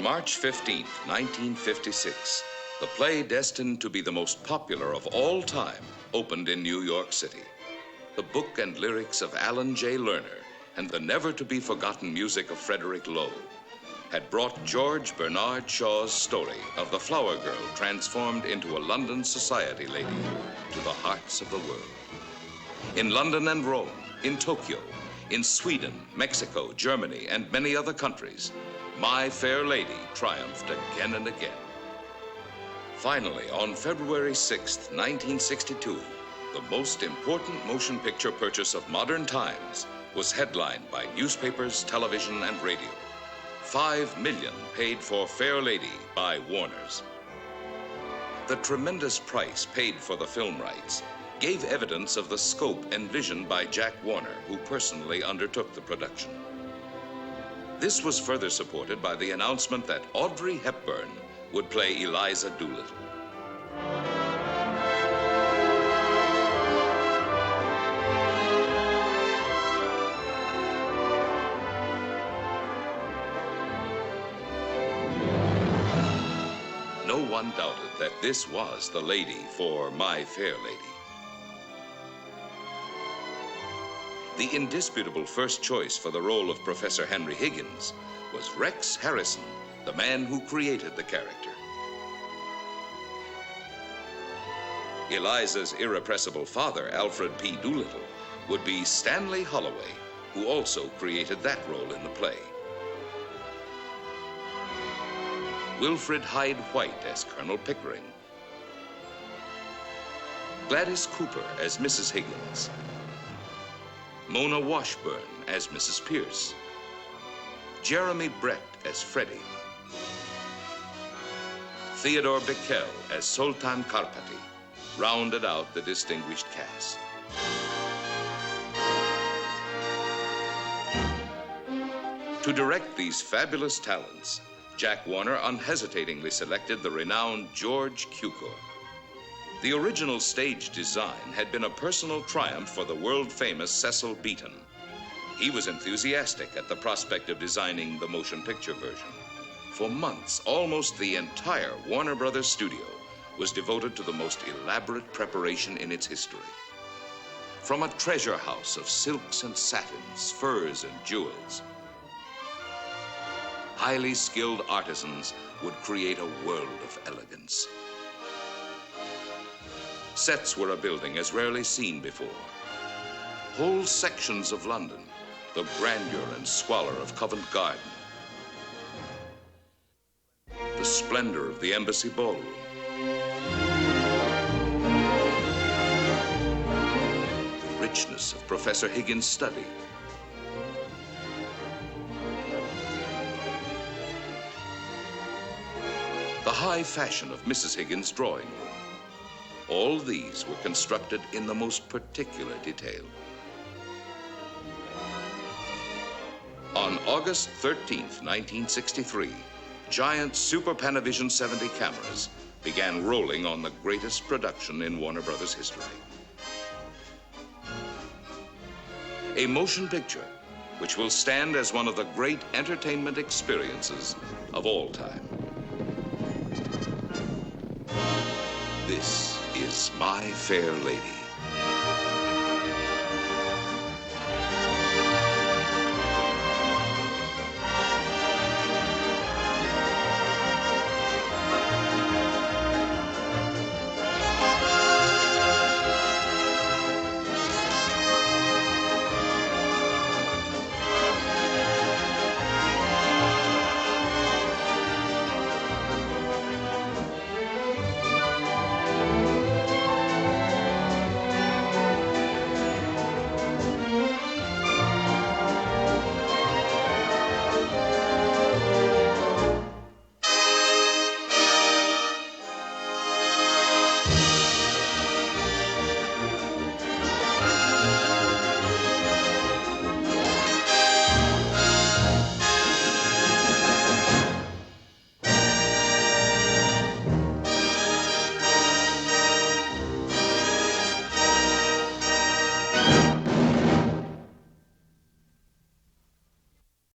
March 15th, 1956, the play destined to be the most popular of all time opened in New York City. The book and lyrics of Alan J. Lerner and the never-to-be-forgotten music of Frederick Lowe had brought George Bernard Shaw's story of the flower girl transformed into a London society lady to the hearts of the world. In London and Rome, in Tokyo, in Sweden, Mexico, Germany, and many other countries, My Fair Lady triumphed again and again. Finally, on February 6th, 1962, the most important motion picture purchase of modern times was headlined by newspapers, television, and radio. $5 million paid for Fair Lady by Warner's. The tremendous price paid for the film rights gave evidence of the scope envisioned by Jack Warner, who personally undertook the production. This was further supported by the announcement that Audrey Hepburn would play Eliza Doolittle. No one doubted that this was the lady for My Fair Lady. The indisputable first choice for the role of Professor Henry Higgins was Rex Harrison, the man who created the character. Eliza's irrepressible father, Alfred P. Doolittle, would be Stanley Holloway, who also created that role in the play. Wilfrid Hyde White as Colonel Pickering. Gladys Cooper as Mrs. Higgins. Mona Washburn as Mrs. Pierce. Jeremy Brett as Freddie. Theodore Bickel as Sultan Karpati rounded out the distinguished cast. To direct these fabulous talents, Jack Warner unhesitatingly selected the renowned George Cukor. The original stage design had been a personal triumph for the world-famous Cecil Beaton. He was enthusiastic at the prospect of designing the motion picture version. For months, almost the entire Warner Brothers studio was devoted to the most elaborate preparation in its history. From a treasure house of silks and satins, furs and jewels, highly skilled artisans would create a world of elegance. Sets were a building as rarely seen before. Whole sections of London, the grandeur and squalor of Covent Garden, the splendor of the Embassy Ballroom, the richness of Professor Higgins' study, the high fashion of Mrs. Higgins' drawing room. All these were constructed in the most particular detail. On August 13th, 1963, giant Super Panavision 70 cameras began rolling on the greatest production in Warner Brothers history. A motion picture which will stand as one of the great entertainment experiences of all time. This is My Fair Lady.